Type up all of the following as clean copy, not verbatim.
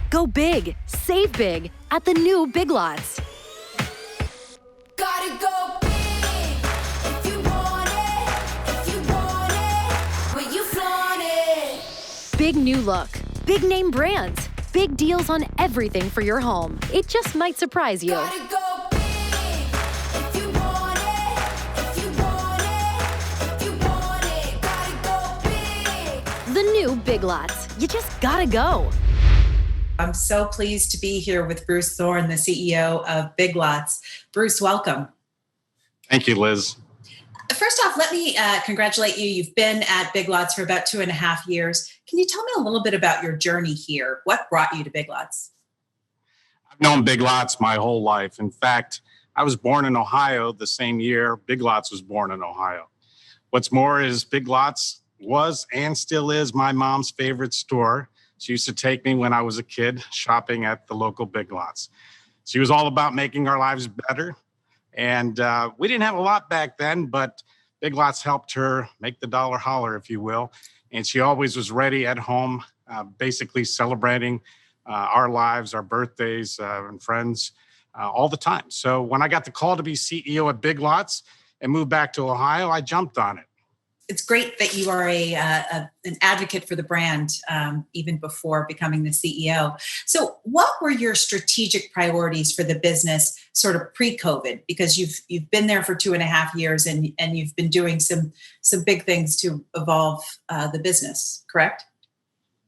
Go big, save big at the new Big Lots. Gotta go big if you want it, will you flaunt it? Big new look, big name brands, big deals on everything for your home. It just might surprise you. Gotta go big if you want it, gotta go big. The new Big Lots. You just gotta go. I'm so pleased to be here with Bruce Thorn, the CEO of Big Lots. Bruce, welcome. Thank you, Liz. First off, let me congratulate you. You've been at Big Lots for about 2.5 years. Can you tell me a little bit about your journey here? What brought you to Big Lots? I've known Big Lots my whole life. In fact, I was born in Ohio the same year Big Lots was born in Ohio. What's more is Big Lots was and still is my mom's favorite store. She used to take me when I was a kid shopping at the local Big Lots. She was all about making our lives better. And we didn't have a lot back then, but Big Lots helped her make the dollar holler, if you will. And she always was ready at home, basically celebrating our lives, our birthdays, and friends all the time. So when I got the call to be CEO at Big Lots and moved back to Ohio, I jumped on it. It's great that you are an advocate for the brand even before becoming the CEO. So what were your strategic priorities for the business sort of pre-COVID? Because you've been there for 2.5 years and you've been doing some big things to evolve the business, correct?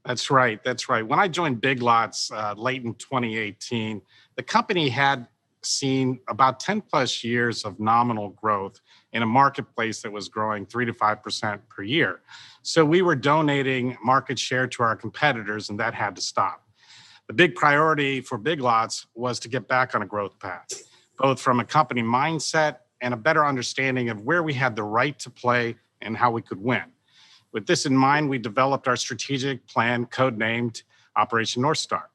That's right. When I joined Big Lots late in 2018, the company had seen about 10 plus years of nominal growth in a marketplace that was growing 3 to 5% per year. So we were donating market share to our competitors, and that had to stop. The big priority for Big Lots was to get back on a growth path, both from a company mindset and a better understanding of where we had the right to play and how we could win. With this in mind, we developed our strategic plan, codenamed Operation North Star.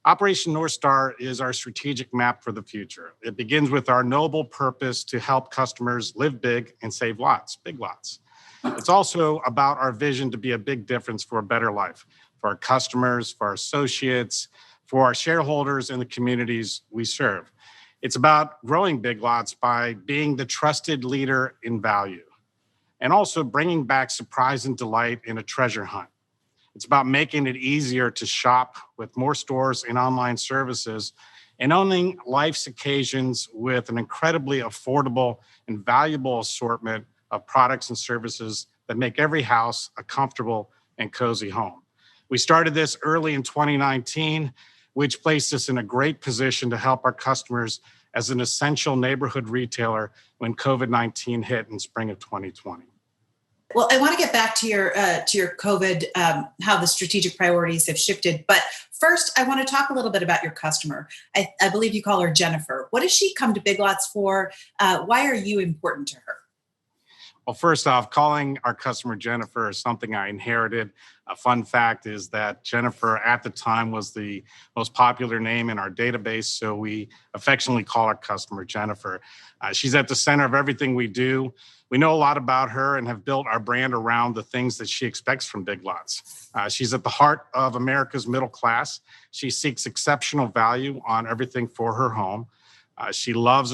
Operation North Star is our strategic map for the future. It begins with our noble purpose to help customers live big and save lots, Big Lots. It's also about our vision to be a big difference for a better life, for our customers, for our associates, for our shareholders and the communities we serve. It's about growing Big Lots by being the trusted leader in value and also bringing back surprise and delight in a treasure hunt. It's about making it easier to shop with more stores and online services and owning life's occasions with an incredibly affordable and valuable assortment of products and services that make every house a comfortable and cozy home. We started this early in 2019, which placed us in a great position to help our customers as an essential neighborhood retailer when COVID-19 hit in spring of 2020. Well, I want to get back to your COVID, how the strategic priorities have shifted. But first, I want to talk a little bit about your customer. I believe you call her Jennifer. What does she come to Big Lots for? Why are you important to her? Well, first off, calling our customer Jennifer is something I inherited. A fun fact is that Jennifer at the time was the most popular name in our database, so we affectionately call our customer Jennifer. She's at the center of everything we do. We know a lot about her and have built our brand around the things that she expects from Big Lots. She's at the heart of America's middle class. She seeks exceptional value on everything for her home. She loves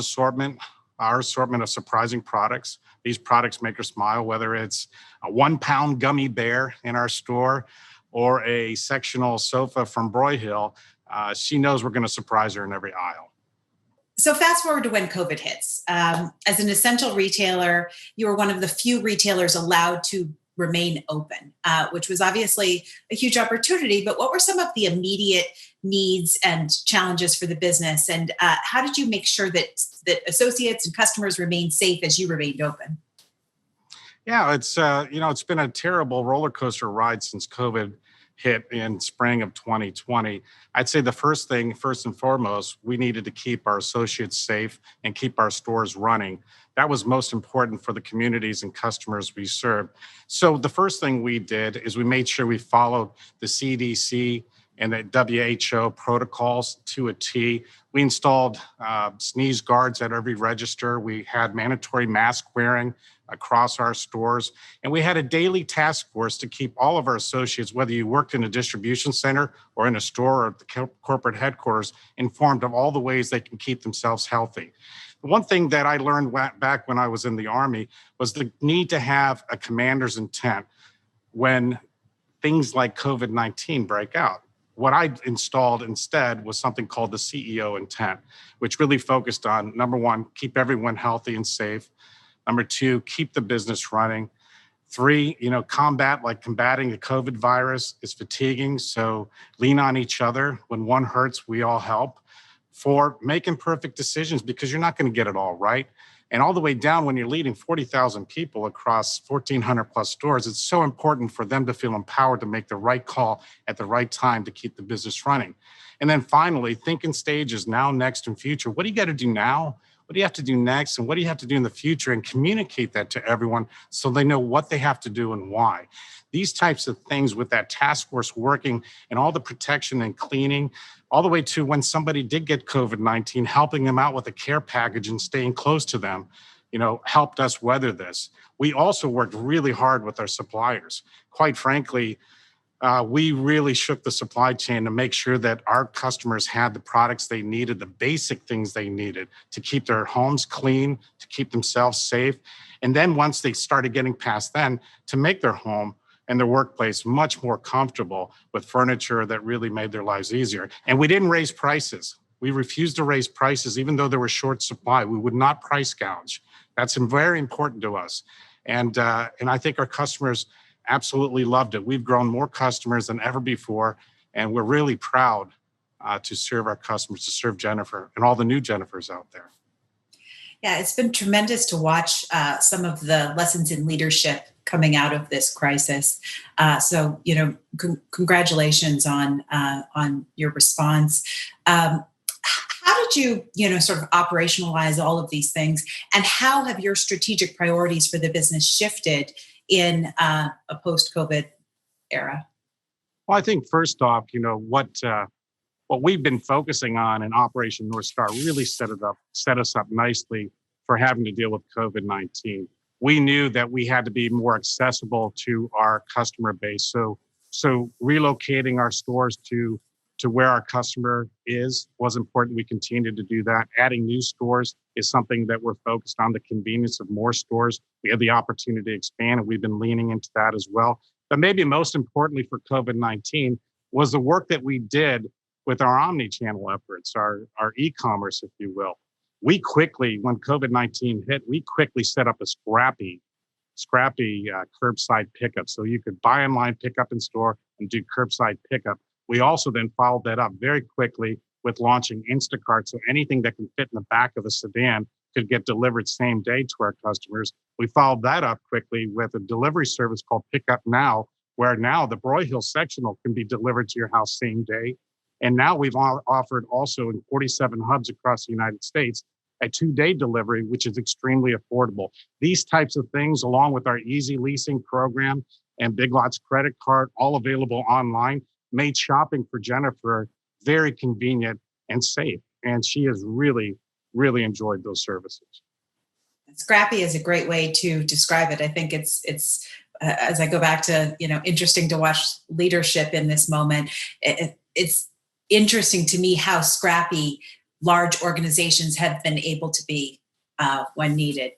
our assortment of surprising products. These products make her smile, whether it's a 1-pound gummy bear in our store or a sectional sofa from Broyhill. She knows we're going to surprise her in every aisle. So fast forward to when COVID hits. As an essential retailer, you were one of the few retailers allowed to remain open, which was obviously a huge opportunity. But what were some of the immediate needs and challenges for the business? And how did you make sure that associates and customers remained safe as you remained open? Yeah, it's been a terrible roller coaster ride since COVID hit in spring of 2020. I'd say the first and foremost, we needed to keep our associates safe and keep our stores running. That was most important for the communities and customers we serve. So the first thing we did is we made sure we followed the CDC and the WHO protocols to a T. We installed sneeze guards at every register. We had mandatory mask wearing across our stores. And we had a daily task force to keep all of our associates, whether you worked in a distribution center or in a store or at the corporate headquarters, informed of all the ways they can keep themselves healthy. One thing that I learned back when I was in the Army was the need to have a commander's intent when things like COVID-19 break out. What I installed instead was something called the CEO intent, which really focused on, number one, keep everyone healthy and safe. Number two, keep the business running. Three, combating the COVID virus is fatiguing, so lean on each other. When one hurts, we all help. Four, make imperfect decisions because you're not going to get it all right. And all the way down, when you're leading 40,000 people across 1,400 plus stores, it's so important for them to feel empowered to make the right call at the right time to keep the business running. And then finally, think in stages, now, next, and future. What do you got to do now? What do you have to do next? And what do you have to do in the future? And communicate that to everyone so they know what they have to do and why. These types of things with that task force working and all the protection and cleaning, all the way to when somebody did get COVID-19, helping them out with a care package and staying close to them, helped us weather this. We also worked really hard with our suppliers. Quite frankly, we really shook the supply chain to make sure that our customers had the products they needed, the basic things they needed to keep their homes clean, to keep themselves safe. And then once they started getting past then, to make their home and their workplace much more comfortable with furniture that really made their lives easier. And we didn't raise prices. We refused to raise prices, even though there was short supply. We would not price gouge. That's very important to us. And I think our customers absolutely loved it. We've grown more customers than ever before, and we're really proud to serve our customers, to serve Jennifer and all the new Jennifers out there. Yeah, it's been tremendous to watch some of the lessons in leadership coming out of this crisis. So, congratulations on your response. How did you, sort of operationalize all of these things, and how have your strategic priorities for the business shifted in a post-COVID era? Well, I think first off, what we've been focusing on in Operation North Star really set us up nicely for having to deal with COVID-19. We knew that we had to be more accessible to our customer base. So relocating our stores to where our customer was important. We continued to do that. Adding new stores is something that we're focused on, the convenience of more stores. We had the opportunity to expand, and we've been leaning into that as well. But maybe most importantly for COVID-19 was the work that we did with our omnichannel efforts, our ecommerce, if you will. We quickly, when COVID-19 hit, we quickly set up a scrappy curbside pickup. So you could buy online, pick up in store, and do curbside pickup. We also then followed that up very quickly with launching Instacart. So anything that can fit in the back of a sedan could get delivered same day to our customers. We followed that up quickly with a delivery service called Pick Up Now, where now the Broyhill sectional can be delivered to your house same day. And now we've offered also in 47 hubs across the United States a 2-day delivery, which is extremely affordable. These types of things, along with our easy leasing program and Big Lots credit card, all available online, made shopping for Jennifer very convenient and safe. And she has really, really enjoyed those services. Scrappy is a great way to describe it. I think it's as I go back to, interesting to watch leadership in this moment. It's interesting to me how scrappy large organizations have been able to be when needed.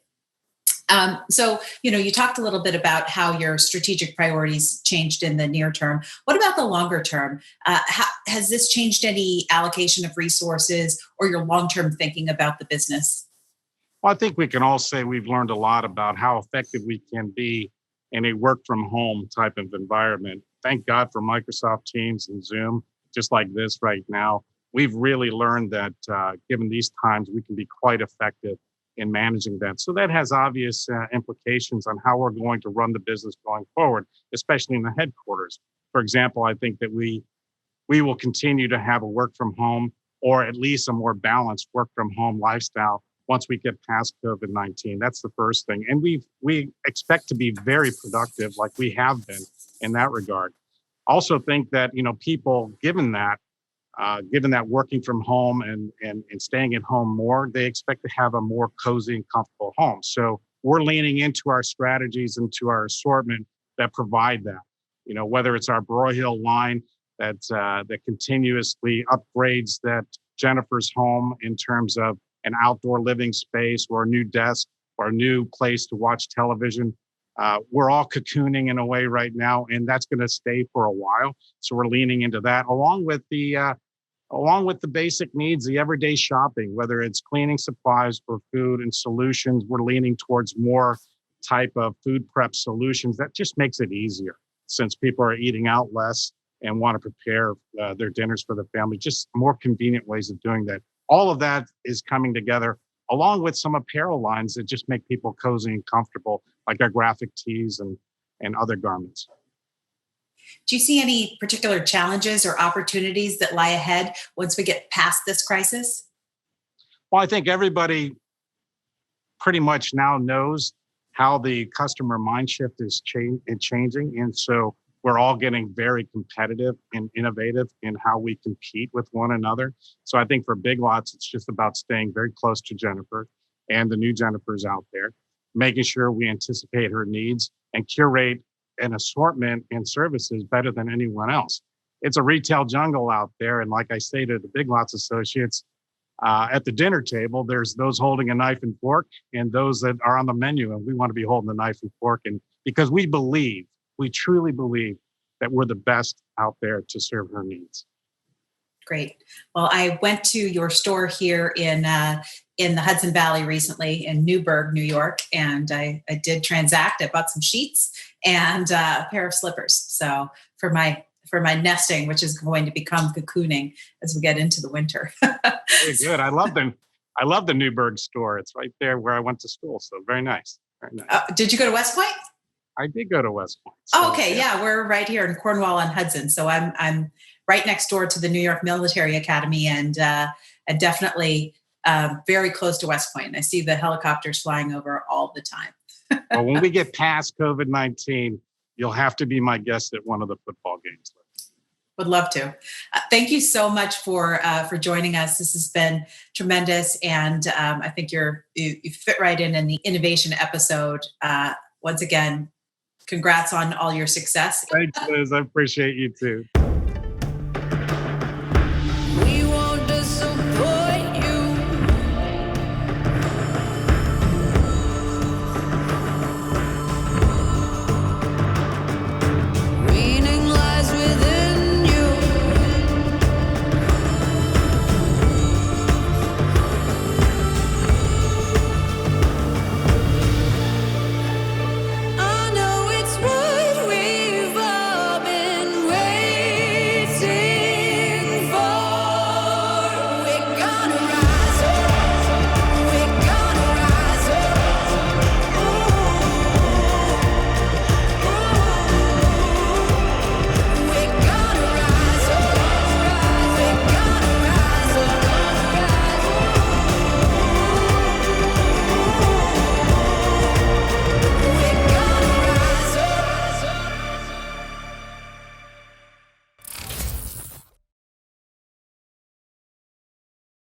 So, you talked a little bit about how your strategic priorities changed in the near term. What about the longer term? Has this changed any allocation of resources or your long-term thinking about the business? Well, I think we can all say we've learned a lot about how effective we can be in a work from home type of environment. Thank God for Microsoft Teams and Zoom, just like this right now. We've really learned that given these times, we can be quite effective in managing that. So that has obvious implications on how we're going to run the business going forward, especially in the headquarters. For example, I think that we will continue to have a work from home, or at least a more balanced work from home lifestyle once we get past COVID-19. That's the first thing. And we expect to be very productive like we have been in that regard. Also think that, people, given that working from home and staying at home more, they expect to have a more cozy and comfortable home. So we're leaning into our strategies, into our assortment that provide that. Whether it's our Broyhill line that continuously upgrades that Jennifer's home in terms of an outdoor living space or a new desk or a new place to watch television. We're all cocooning in a way right now, and that's going to stay for a while. So we're leaning into that, along with the basic needs, the everyday shopping, whether it's cleaning supplies for food and solutions. We're leaning towards more type of food prep solutions. That just makes it easier since people are eating out less and want to prepare their dinners for the family. Just more convenient ways of doing that. All of that is coming together, along with some apparel lines that just make people cozy and comfortable, like our graphic tees and other garments. Do you see any particular challenges or opportunities that lie ahead once we get past this crisis? Well, I think everybody pretty much now knows how the customer mind shift is changing. And so we're all getting very competitive and innovative in how we compete with one another. So I think for Big Lots, it's just about staying very close to Jennifer and the new Jennifers out there, making sure we anticipate her needs and curate an assortment and services better than anyone else. It's a retail jungle out there. And like I say to the Big Lots associates, at the dinner table, there's those holding a knife and fork and those that are on the menu. And we want to be holding the knife and fork. And because we truly believe that we're the best out there to serve her needs. Great. Well, I went to your store here in the Hudson Valley recently in Newburgh, New York, and I did transact. I bought some sheets and a pair of slippers. So for my nesting, which is going to become cocooning as we get into the winter. Very good. I love the Newburgh store. It's right there where I went to school. So very nice. Very nice. Did you go to West Point? I did go to West Point. So, Oh, okay. Yeah, we're right here in Cornwall on Hudson. So I'm right next door to the New York Military Academy and definitely very close to West Point. And I see the helicopters flying over all the time. Well, when we get past COVID-19, you'll have to be my guest at one of the football games. Would love to. Thank you so much for joining us. This has been tremendous. And I think you fit right in the innovation episode. Once again, congrats on all your success. Thanks, Liz. I appreciate you too.